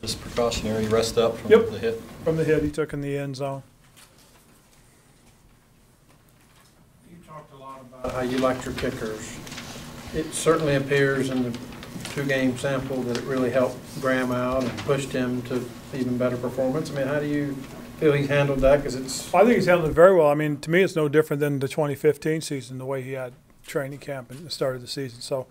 Just precautionary rest up from Yep. the hit. From the hit he took in the end zone. You talked a lot about how you liked your kickers. It certainly appears in the two-game sample that it really helped Graham out and pushed him to even better performance. I mean, how do you feel he handled that? Because it's I think he's handled it very well. I mean, to me, it's no different than the 2015 season, the way he had training camp and the start of the season. So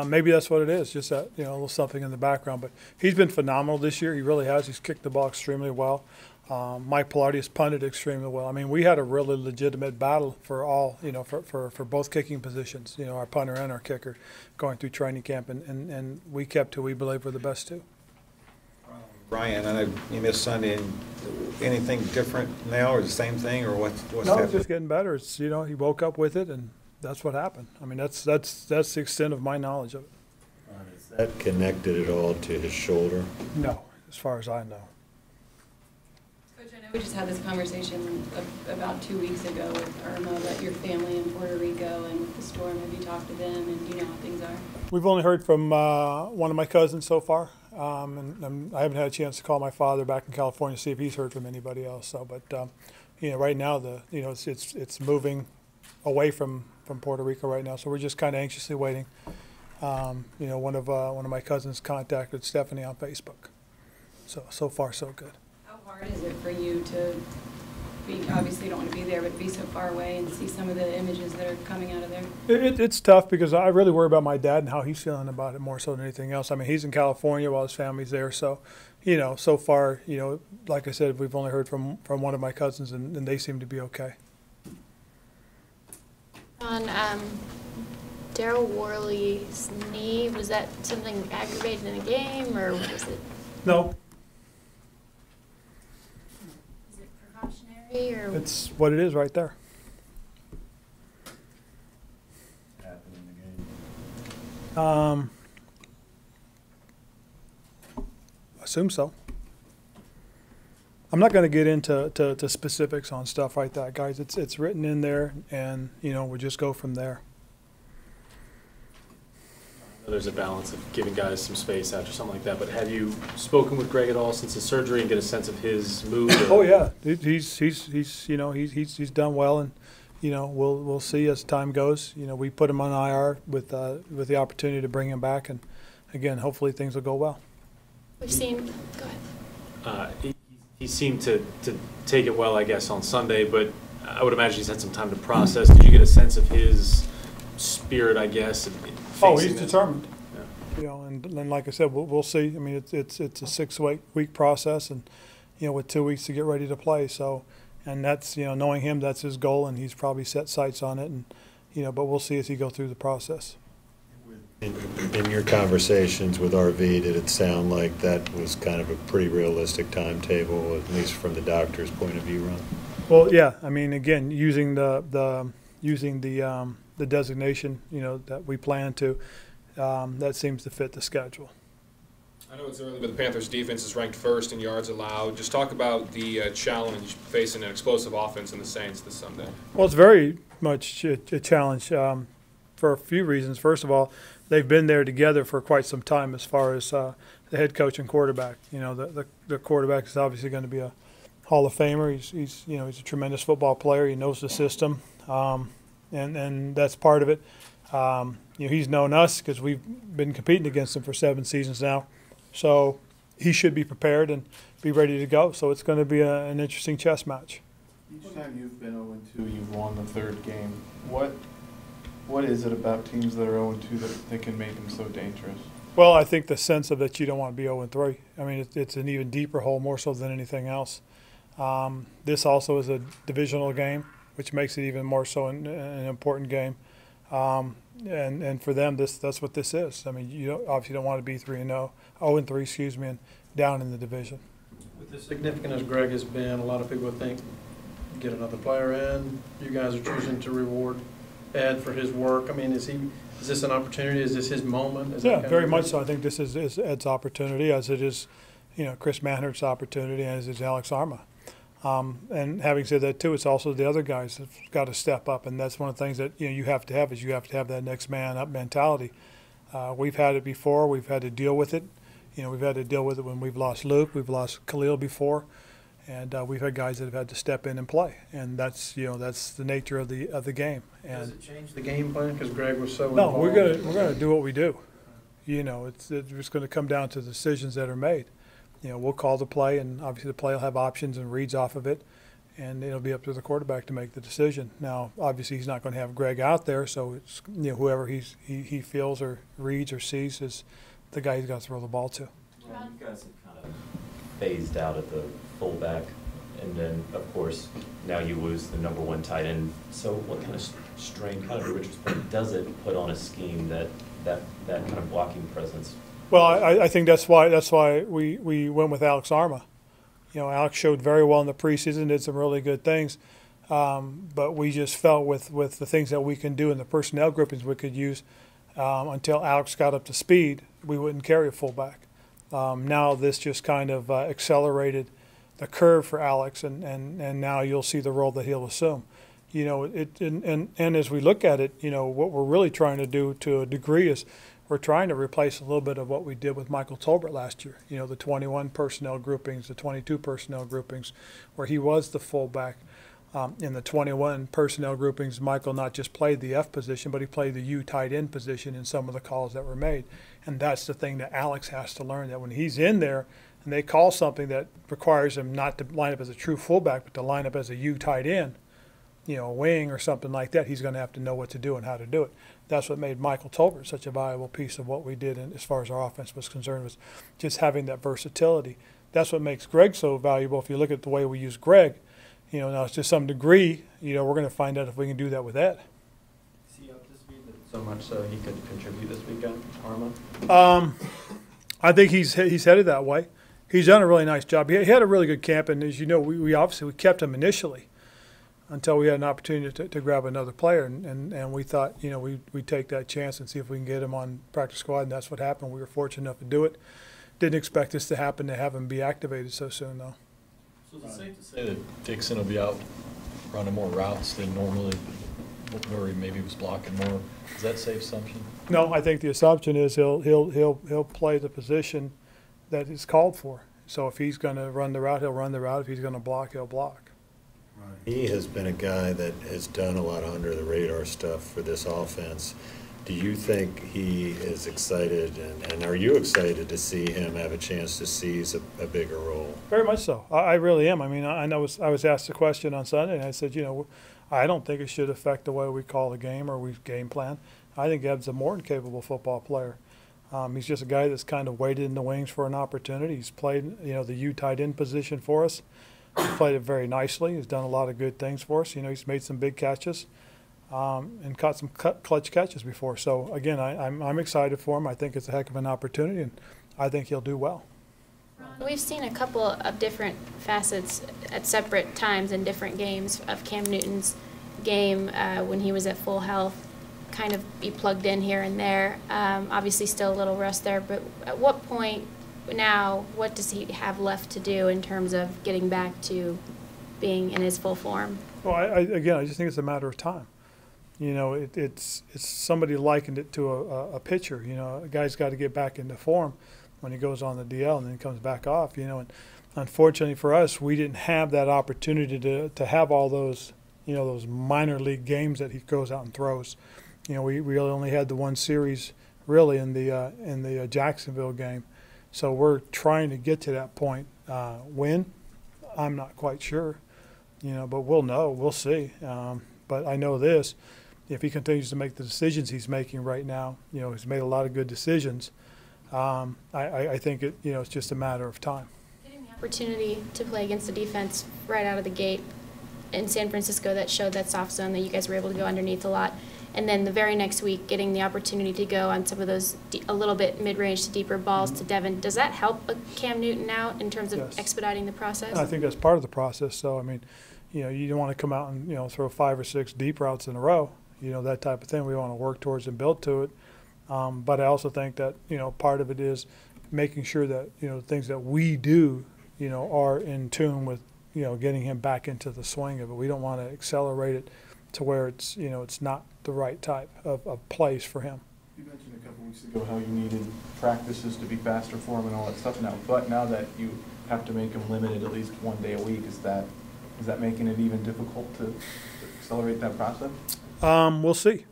maybe that's what it is, just that, a little something in the background. But he's been phenomenal this year. He really has. He's kicked the ball extremely well. Mike Pilardi has punted extremely well. I mean, we had a really legitimate battle for all, for both kicking positions, our punter and our kicker going through training camp, and we kept who we believe were the best two. Brian, I know you missed Sunday. Anything different now, or the same thing, or what's No, happening? it's just getting better. It's he woke up with it, and that's what happened. I mean, that's the extent of my knowledge of it. Is that connected at all to his shoulder? No, as far as I know. Coach, I know we just had this conversation about 2 weeks ago with Irma about your family in Puerto Rico and with the storm. Have you talked to them, and do you know how things are? We've only heard from one of my cousins so far, and I haven't had a chance to call my father back in California to see if he's heard from anybody else. So, but right now it's moving away from Puerto Rico right now. So we're just kind of anxiously waiting. One of my cousins contacted Stephanie on Facebook. So far so good. How hard is it for you to be, obviously you don't want to be there, but be so far away and see some of the images that are coming out of there? It's tough because I really worry about my dad and how he's feeling about it more so than anything else. I mean, he's in California while his family's there, so so far, like I said, we've only heard from one of my cousins, and they seem to be okay. On Daryl Worley's knee, was that something aggravated in the game, or was it? No, Is it precautionary, or? it's what it is right there. Happened in the game. Assume so. I'm not going to get into to specifics on stuff like that, guys. It's written in there, and we'll just go from there. There's a balance of giving guys some space after something like that. But have you spoken with Greg at all since his surgery and get a sense of his mood? Oh yeah, he's done well, and we'll see as time goes. We put him on IR with the opportunity to bring him back, and again, hopefully things will go well. We've seen, go ahead. He seemed to take it well, I guess, on Sunday, but I would imagine he's had some time to process. Did you get a sense of his spirit, I guess? Oh, he's determined. Yeah. And like I said, we'll see. I mean, it's a 6-week process, and with 2 weeks to get ready to play. So, and that's knowing him, that's his goal, and he's probably set sights on it. And but we'll see as he goes through the process. In your conversations with RV, did it sound like that was kind of a pretty realistic timetable, at least from the doctor's point of view, Ron? Well, yeah. I mean, again, using the designation, that we plan to, that seems to fit the schedule. I know it's early, but the Panthers' defense is ranked first in yards allowed. Just talk about the challenge facing an explosive offense in the Saints this Sunday. Well, it's very much a challenge for a few reasons. First of all, they've been there together for quite some time as far as the head coach and quarterback. The quarterback is obviously going to be a Hall of Famer. He's a tremendous football player. He knows the system, and that's part of it. He's known us because we've been competing against him for 7 seasons now. So he should be prepared and be ready to go. So it's going to be an interesting chess match. Each time you've been 0-2, you've won the third game. What is it about teams that are 0-2 that can make them so dangerous? Well, I think the sense of that you don't want to be 0-3. I mean, it's an even deeper hole, more so than anything else. This also is a divisional game, which makes it even more so an important game. And for them, that's what this is. I mean, you obviously don't want to be 0-3, excuse me, and down in the division. with as significant as Greg has been, a lot of people think get another player in. You guys are choosing to reward Ed for his work. I mean, is this an opportunity? Is this his moment? Yeah, very much so. I think this is Ed's opportunity, as it is, Chris Manhurt's opportunity, as is Alex Arma. And having said that too, it's also the other guys have got to step up, and that's one of the things that you have to have is you have to have that next man up mentality. We've had it before. We've had to deal with it. We've had to deal with it when we've lost Luke, we've lost Khalil before, and we've had guys that have had to step in and play, and that's the nature of the game. Does And it change the game plan, because Greg was so no, involved? we're gonna do what we do. It's just going to come down to the decisions that are made. We'll call the play, and obviously the play will have options and reads off of it, and it'll be up to the quarterback to make the decision. Now, obviously, he's not going to have Greg out there, so it's whoever he feels or reads or sees is the guy he's got to throw the ball to. Well, you guys have kind of phased out at the fullback, and then, of course, now you lose the #1 tight end. So what kind of strain, kind of to Richard's point, does it put on a scheme that kind of blocking presence? Well, I think that's why we went with Alex Arma. Alex showed very well in the preseason, did some really good things, but we just felt with the things that we can do in the personnel groupings we could use until Alex got up to speed, we wouldn't carry a fullback. Now this just kind of accelerated the curve for Alex, and now you'll see the role that he'll assume. And as we look at it, what we're really trying to do to a degree is we're trying to replace a little bit of what we did with Michael Tolbert last year. The 21 personnel groupings, the 22 personnel groupings, where he was the fullback. In the 21 personnel groupings, Michael not just played the F position, but he played the U tight end position in some of the calls that were made. And that's the thing that Alex has to learn, that when he's in there and they call something that requires him not to line up as a true fullback, but to line up as a U tight end, a wing or something like that, he's going to have to know what to do and how to do it. That's what made Michael Tolbert such a valuable piece of what we did, and as far as our offense was concerned, was just having that versatility. That's what makes Greg so valuable. If you look at the way we use Greg, now to some degree, we're going to find out if we can do that with Ed. Is he up to speed so much so he could contribute this weekend, Arma? I think he's headed that way. He's done a really nice job. He had a really good camp, and as you know, we obviously kept him initially until we had an opportunity to grab another player, and we thought, we'd take that chance and see if we can get him on practice squad, and that's what happened. We were fortunate enough to do it. Didn't expect this to happen, to have him be activated so soon, though. So is it safe to say that Dixon will be out running more routes than normally, or he maybe was blocking more? Is that a safe assumption? No, I think the assumption is he'll play the position that is called for. So if he's going to run the route, he'll run the route. If he's going to block, he'll block. He has been a guy that has done a lot of under-the-radar stuff for this offense. Do you think he is excited, and are you excited to see him have a chance to seize a bigger role? Very much so. I really am. I mean, I was asked the question on Sunday, and I said, I don't think it should affect the way we call the game or we game plan. I think Ed's a more than capable football player. He's just a guy that's kind of waited in the wings for an opportunity. He's played, the U tight end position for us. He's played it very nicely. He's done a lot of good things for us. He's made some big catches and caught some clutch catches before. So, again, I'm excited for him. I think it's a heck of an opportunity, and I think he'll do well. We've seen a couple of different facets at separate times in different games of Cam Newton's game when he was at full health, kind of be plugged in here and there. Obviously still a little rust there, but at what point now, what does he have left to do in terms of getting back to being in his full form? Well, I just think it's a matter of time. It's somebody likened it to a pitcher. A guy's got to get back into form when he goes on the DL and then comes back off. And unfortunately for us, we didn't have that opportunity to have all those, those minor league games that he goes out and throws. We really only had the one series really in the Jacksonville game. So we're trying to get to that point. When? I'm not quite sure, but we'll know. We'll see. But I know this. If he continues to make the decisions he's making right now, he's made a lot of good decisions. I think it's just a matter of time. Getting the opportunity to play against the defense right out of the gate in San Francisco that showed that soft zone that you guys were able to go underneath a lot. And then the very next week, getting the opportunity to go on some of those a little bit mid-range to deeper balls to Devin. Does that help Cam Newton out in terms of Yes. expediting the process? I think that's part of the process. So, I mean, you don't want to come out and, throw 5 or 6 deep routes in a row, that type of thing. We want to work towards and build to it. But I also think that, part of it is making sure that, things that we do, are in tune with, getting him back into the swing of it. We don't want to accelerate it to where it's, it's not the right type of place for him. You mentioned a couple weeks ago how you needed practices to be faster for him and all that stuff now, but now that you have to make him limited at least 1 day a week, is that making it even difficult to accelerate that process? We'll see.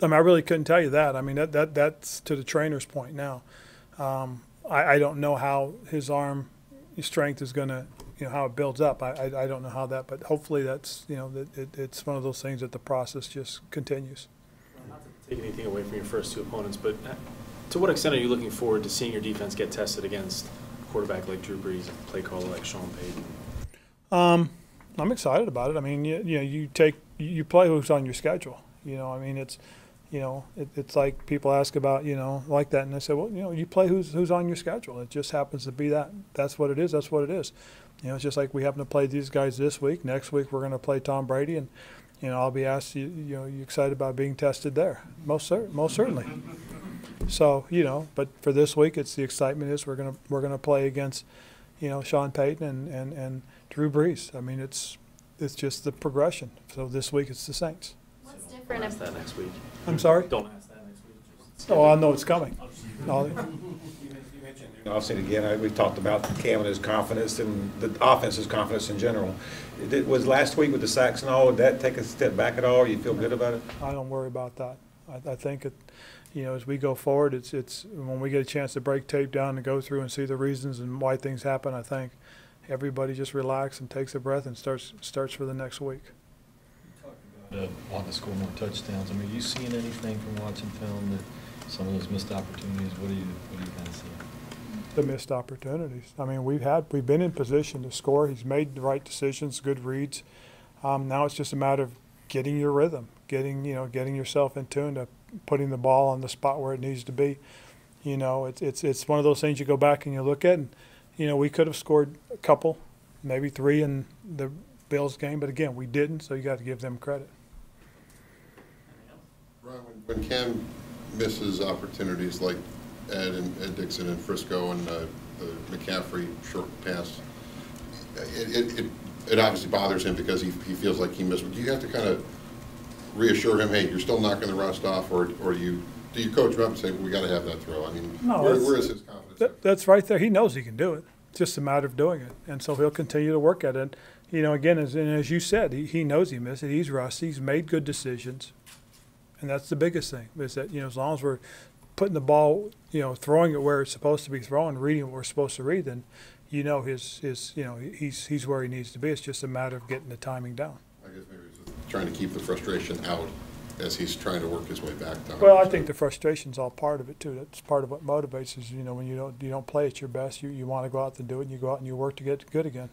I mean, I really couldn't tell you that. I mean, that's to the trainer's point now. I don't know how his arm strength is going to, how it builds up. I don't know how that, but hopefully that's, it's one of those things that the process just continues. Not to take anything away from your first two opponents, but to what extent are you looking forward to seeing your defense get tested against a quarterback like Drew Brees and a play caller like Sean Payton? I'm excited about it. I mean, you play who's on your schedule. I mean, it's like people ask about, like that, and I say, well, you play who's on your schedule. It just happens to be that. That's what it is. That's what it is. It's just like we happen to play these guys this week. Next week we're going to play Tom Brady, and I'll be asked, you excited about being tested there? Most certainly. So but for this week, it's the excitement is we're gonna play against, Sean Payton and Drew Brees. I mean, it's just the progression. So this week it's the Saints. What's different? Don't ask that next week. I'm sorry? Don't ask that next week. Oh, I know it's coming. Obviously, again, we've talked about Cam and his confidence and the offense's confidence in general. Was last week with the sacks and all, would that take a step back at all? You feel good about it? I don't worry about that. I think as we go forward, it's when we get a chance to break tape down and go through and see the reasons and why things happen. I think everybody just relax and takes a breath and starts for the next week. You talked about wanting to score more touchdowns. I mean, are you seeing anything from watching film that some of those missed opportunities? What do you kind of see? The missed opportunities. I mean, we've been in position to score. He's made the right decisions, good reads. Now it's just a matter of getting your rhythm, getting yourself in tune to putting the ball on the spot where it needs to be. It's one of those things you go back and you look at, and we could have scored a couple, maybe 3 in the Bills game, but again, we didn't. So you got to give them credit. Ron, when Cam misses opportunities like Ed Dixon and Frisco and the McCaffrey short pass, it obviously bothers him because he feels like he missed. Do you have to kind of reassure him, hey, you're still knocking the rust off, or do you coach him up and say, we got to have that throw? I mean, no, where is his confidence? That's right there. He knows he can do it. It's just a matter of doing it, and so he'll continue to work at it. Again, as you said, he knows he missed it. He's rusty. He's made good decisions, and that's the biggest thing. Is that as long as we're putting the ball, throwing it where it's supposed to be thrown, reading what we're supposed to read, then he's where he needs to be. It's just a matter of getting the timing down. I guess maybe he's trying to keep the frustration out as he's trying to work his way back down. Well, I think the frustration's all part of it too. That's part of what motivates is when you don't play at your best, you want to go out and do it, and you go out and you work to get good again.